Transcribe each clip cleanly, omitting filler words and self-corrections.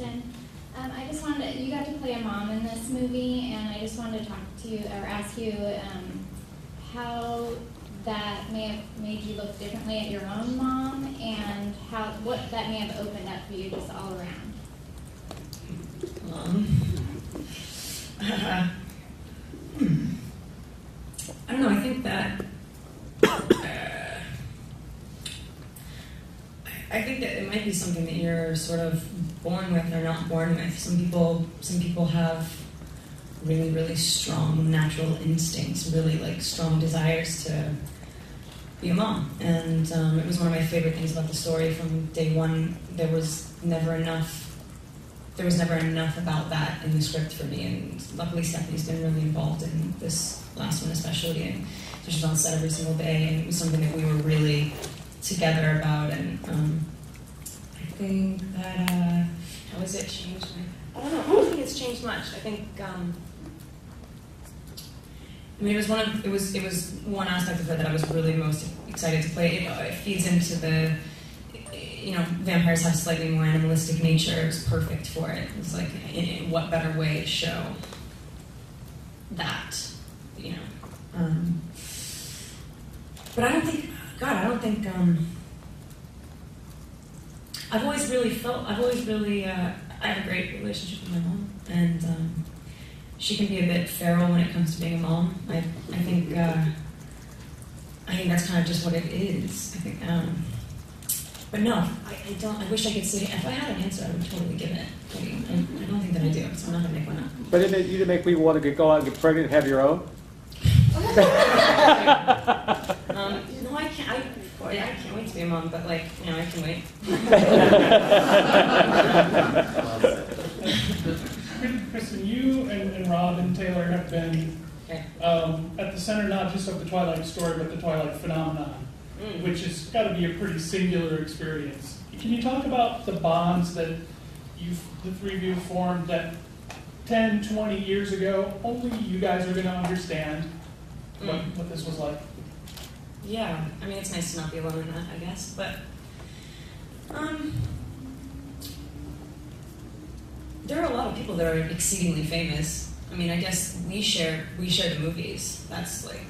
Kristen. I just wanted to, you got to play a mom in this movie, and I just wanted to talk to you, or ask you how that may have made you look differently at your own mom, and what that may have opened up for you just all around. I don't know, I think that I think that it might be something that you're sort of born with or not born with. Some people have really, really strong natural instincts, really like strong desires to be a mom. And it was one of my favorite things about the story from day one. There was never enough about that in the script for me. And luckily Stephanie's been really involved in this last one especially. And so she's on set every single day, and it was something that we were really together about. And I think that how has it changed I don't know, I don't think it's changed much. I think it was one aspect of her that I was really most excited to play. It feeds into the, vampires have slightly more animalistic nature. It was perfect for it. It was like, what better way to show that, But I don't think, I have a great relationship with my mom, and she can be a bit feral when it comes to being a mom. I think that's kind of just what it is. I think, but no, I don't. I wish I could say, if I had an answer, I would totally give it. I don't think that I do, so I'm not going to make one up. But you didn't make me want to go out and get pregnant and have your own? No, I can't. I can't wait to be a mom, but I can wait. Kristen, you and Rob and Taylor have been at the center not just of the Twilight story, but the Twilight phenomenon, which has got to be a pretty singular experience. Can you talk about the bonds that the three of you formed that 10, 20 years ago, only you guys are going to understand what this was like? Yeah, I mean, it's nice to not be alone in that, I guess, but there are a lot of people that are exceedingly famous. I mean, I guess we share the movies. That's like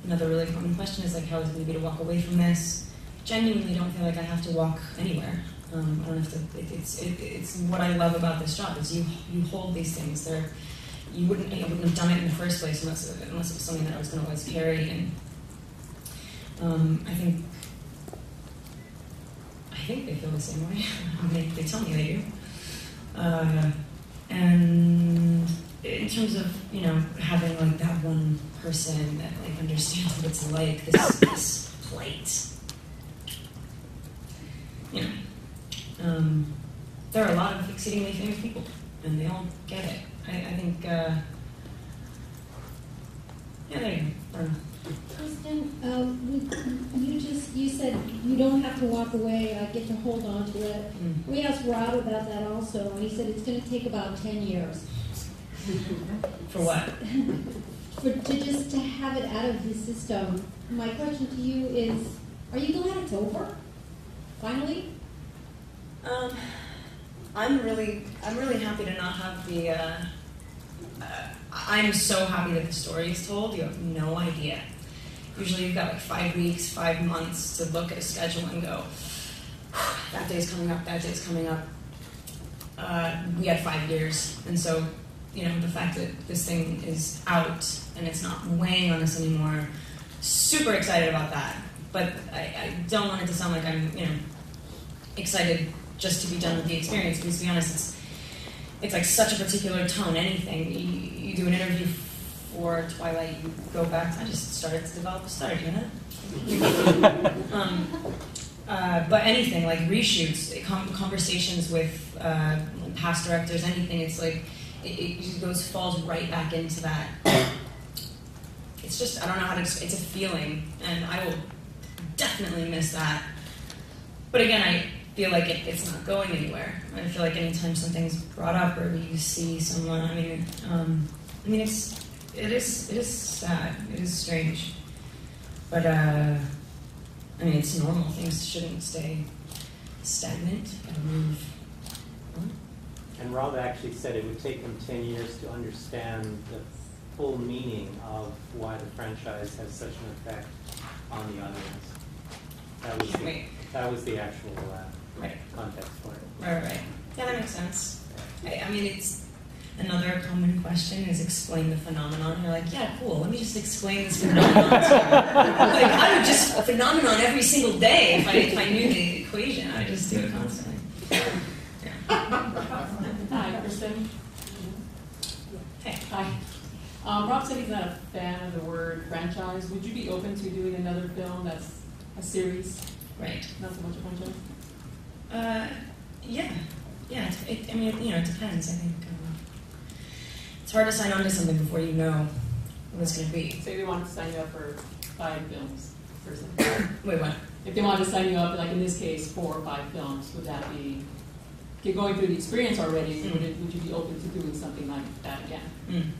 another really common question is like, how is it going to be to walk away from this? Genuinely don't feel like I have to walk anywhere. I don't have to. It's what I love about this job is you hold these things. I wouldn't have done it in the first place unless it was something that I was going to always carry. And I think they feel the same way. They tell me they do. And in terms of having like that one person that like understands what it's like, this plight. There are a lot of exceedingly famous people, and they all get it. I think, there you go. I don't know. Kristen, you said you don't have to walk away, I get to hold on to it. We asked Rob about that also, and he said it's going to take about 10 years. For what? To have it out of the system. My question to you is, are you glad it's over? Finally? I'm really happy to not have the. I'm so happy that the story is told. You have no idea. Usually you've got like 5 weeks, 5 months to look at a schedule and go, that day's coming up, that day's coming up. We had 5 years, and so the fact that this thing is out and it's not weighing on us anymore, super excited about that. But I don't want it to sound like I'm excited just to be done with the experience, because to be honest, it's like such a particular tone. Anything you do an interview for Twilight, you go back. I just started to develop a stutter, but anything like reshoots, conversations with past directors, anything. It's like it just falls right back into that. It's just, I don't know how to. It's a feeling, and I will definitely miss that. But again, I feel like it's not going anywhere. I feel like anytime something's brought up or you see someone, it is sad. It is strange. But it's normal. Things shouldn't stay stagnant, gotta move on. And Rob actually said it would take him 10 years to understand the full meaning of why the franchise has such an effect on the audience. That was the actual Right. context for it. Right. Yeah, that makes sense. I mean, it's another common question is explain the phenomenon. You're like, yeah, cool. Let me just explain this phenomenon. Like, I would just a phenomenon every single day if I knew the equation. I would just do it constantly. Yeah. Hi, Kristen. Hey. Hi. Rob said he's not a fan of the word franchise. Would you be open to doing another film that's a series, Right. not so much a franchise? Yeah. It depends. I think it's hard to sign on to something before you know what it's going to be. Say they wanted to sign you up for 5 films or something. Wait, what? If they wanted to sign you up, like in this case, 4 or 5 films, would that be? If you're going through the experience already, would you be open to doing something like that again?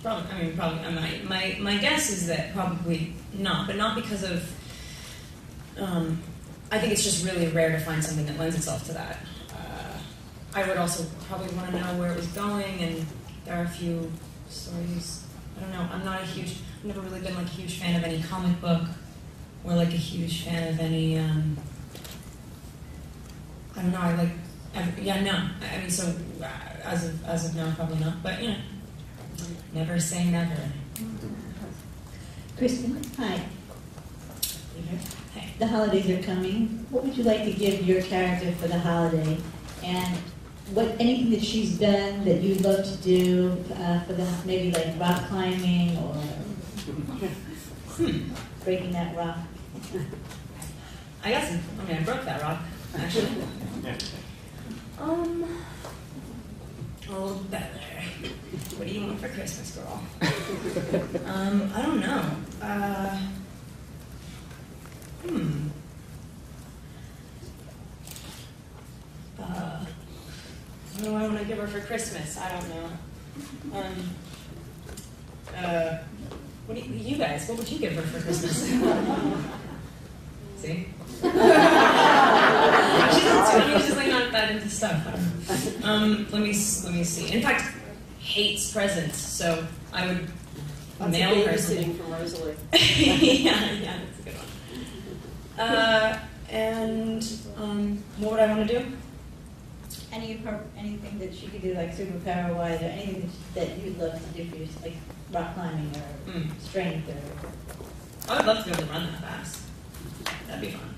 Probably. My guess is that probably not, but not because of. I think it's just really rare to find something that lends itself to that. I would also probably want to know where it was going, and there are a few stories. I don't know. I've never really been like a huge fan of any comic book, or like a huge fan of any. I don't know. I mean, so as of now, probably not. But never say never. Kristen, hi. Hey. The holidays are coming. What would you like to give your character for the holiday? And anything that she's done that you'd love to do for maybe like rock climbing or breaking that rock? I broke that rock, actually. Oh, better. What do you want for Christmas, girl? I don't know. What do I want to give her for Christmas? I don't know. What do you guys? What would you give her for Christmas? See? She's just like not that into stuff. Let me see. In fact, hates presents, so I would mail her something from Rosalie. yeah, that's a good one. What would I want to do? Anything that she could do, like superpower wise, or anything that you'd love to do for you, like rock climbing or strength or. I would love to be able to run that fast. That'd be fun.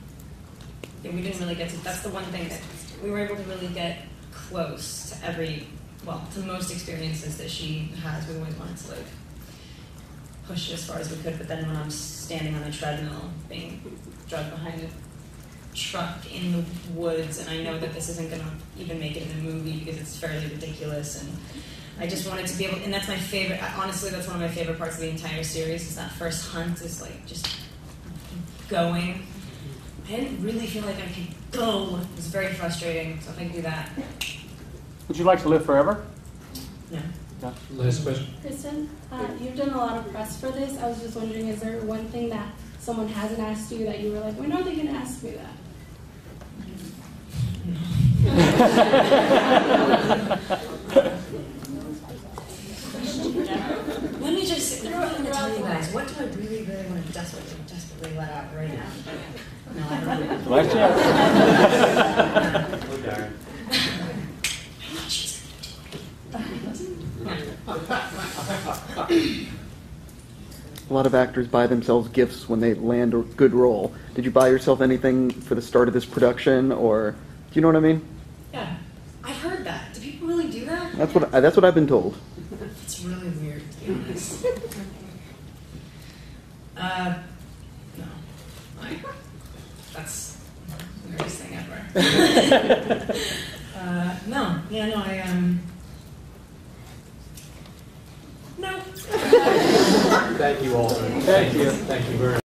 Yeah, we didn't really get to. That's the one thing that we were able to really get close to to most experiences that she has. We always wanted to like push it as far as we could, but then when I'm standing on a treadmill, being dragged behind a truck in the woods, and I know that this isn't going to even make it in the movie because it's fairly ridiculous, and I just wanted to be able, and that's my favorite, honestly, that's one of my favorite parts of the entire series, is that first hunt is like just going. I didn't really feel like I could go. It was very frustrating, so if I could do that. Would you like to live forever? No. No. Last question. Kristen, you've done a lot of press for this. I was just wondering, is there one thing that someone hasn't asked you that you were like, when are they going to ask me that? Let me just tell you guys, what do I really, really want to desperately let out right now? No, I don't know. Last chance. Oh, darn. A lot of actors buy themselves gifts when they land a good role. Did you buy yourself anything for the start of this production, or do you know what I mean? Yeah, I've heard that. Do people really do that? That's what I've been told. It's really weird, to be honest. No. That's the weirdest thing ever. No. Yeah, no, no. Thank you all. Thank you. Thank you very much.